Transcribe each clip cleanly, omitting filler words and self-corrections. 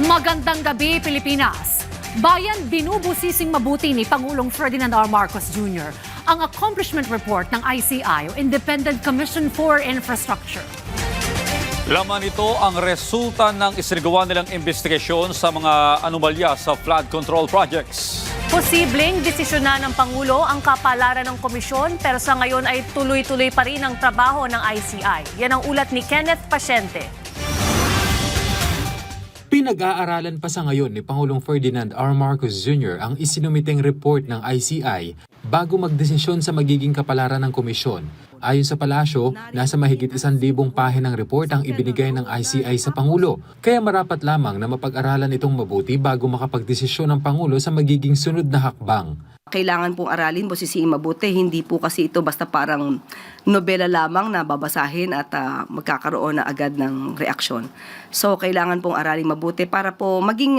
Magandang gabi, Pilipinas. Bayan binubusising mabuti ni Pangulong Ferdinand R. Marcos Jr. ang accomplishment report ng ICI o Independent Commission for Infrastructure. Laman ito ang resulta ng isinagawa nilang investigasyon sa mga anomalya sa flood control projects. Posibleng desisyonan ng Pangulo ang kapalaran ng komisyon pero sa ngayon ay tuloy-tuloy pa rin ang trabaho ng ICI. Yan ang ulat ni Kenneth Pasyente. Pinag-aaralan pa sa ngayon ni Pangulong Ferdinand R. Marcos Jr. ang isinumiteng report ng ICI bago magdesisyon sa magiging kapalaran ng komisyon. Ayon sa palasyo, nasa mahigit 1,000 pahinang report ang ibinigay ng ICI sa Pangulo. Kaya marapat lamang na mapag-aralan itong mabuti bago makapagdesisyon ng Pangulo sa magiging sunod na hakbang. Kailangan pong aralin, busisiin mabuti. Hindi po kasi ito basta parang nobela lamang na babasahin at magkakaroon na agad ng reaksyon. So, kailangan pong aralin mabuti para po maging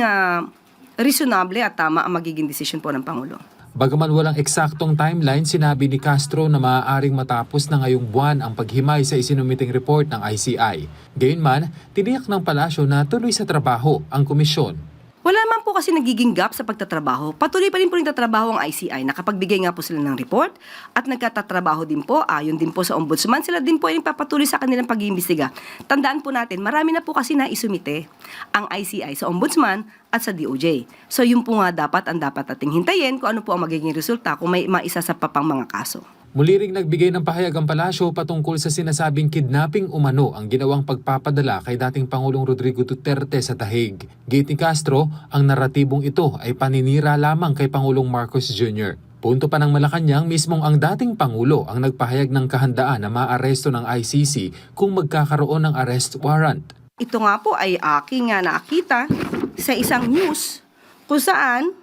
reasonable at tama ang magiging desisyon po ng Pangulo. Bagaman walang eksaktong timeline, sinabi ni Castro na maaaring matapos na ngayong buwan ang paghimay sa isinumiting report ng ICI. Gayunman, tiniyak ng palasyo na tuloy sa trabaho ang komisyon. Wala naman po kasi nagiging gap sa pagtatrabaho. Patuloy pa rin po nagtatrabaho ang ICI. Nakapagbigay nga po sila ng report at nagkatatrabaho din po. Ayon din po sa Ombudsman, sila din po ay nagpapatuloy sa kanilang pag-iimbestiga. Tandaan po natin, marami na po kasi naisumite ang ICI sa Ombudsman at sa DOJ. So yun po nga ang dapat ating hintayin kung ano po ang magiging resulta kung may maisa sa papang mga kaso. Muli ring nagbigay ng pahayag ang palasyo patungkol sa sinasabing kidnapping umano ang ginawang pagpapadala kay dating Pangulong Rodrigo Duterte sa Taguig. Giit ni Castro, ang naratibong ito ay paninira lamang kay Pangulong Marcos Jr. Punto pa ng Malacanang, mismong ang dating Pangulo ang nagpahayag ng kahandaan na maaresto ng ICC kung magkakaroon ng arrest warrant. Ito nga po ay aking nakita sa isang news kung saan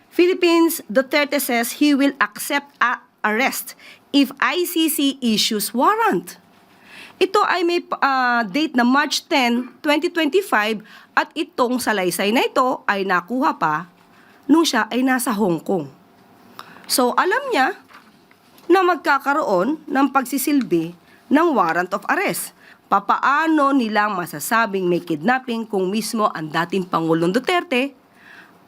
Philippines Duterte says he will accept arrest if ICC issues warrant. Ito ay may date na March 10, 2025 at itong salaysay na ito ay nakuha pa nung siya ay nasa Hong Kong. So alam niya na magkakaroon ng pagsisilbi ng warrant of arrest. Papaano nilang masasabing may kidnapping kung mismo ang dating Pangulong Duterte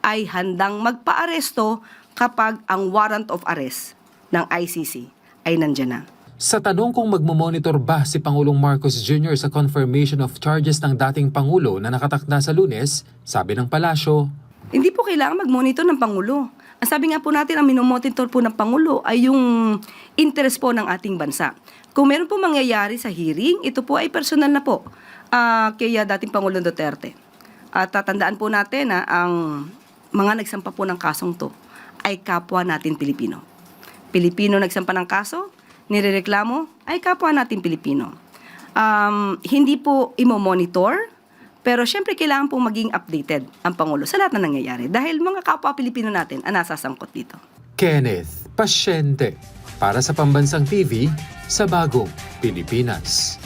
ay handang magpa-aresto kapag ang warrant of arrest ng ICC ay nandyan na. Sa tanong kung magmomonitor ba si Pangulong Marcos Jr. sa confirmation of charges ng dating Pangulo na nakatakda sa Lunes, sabi ng palasyo, hindi po kailangan mag-monitor ng Pangulo. Ang sabi nga po natin, ang minomonitor po ng Pangulo ay yung interest po ng ating bansa. Kung meron po mangyayari sa hearing, ito po ay personal na po kay dating Pangulong Duterte. At tatandaan po natin na ang mga nagsampa po ng kasong to ay kapwa natin Pilipino. Pilipino nagsampa ng kaso, nirereklamo, ay kapwa natin Pilipino. Hindi po imo-monitor, pero syempre kailangan po maging updated ang Pangulo sa lahat na nangyayari dahil mga kapwa Pilipino natin ang nasasangkot dito. Kenneth Pasyente para sa Pambansang TV sa Bagong Pilipinas.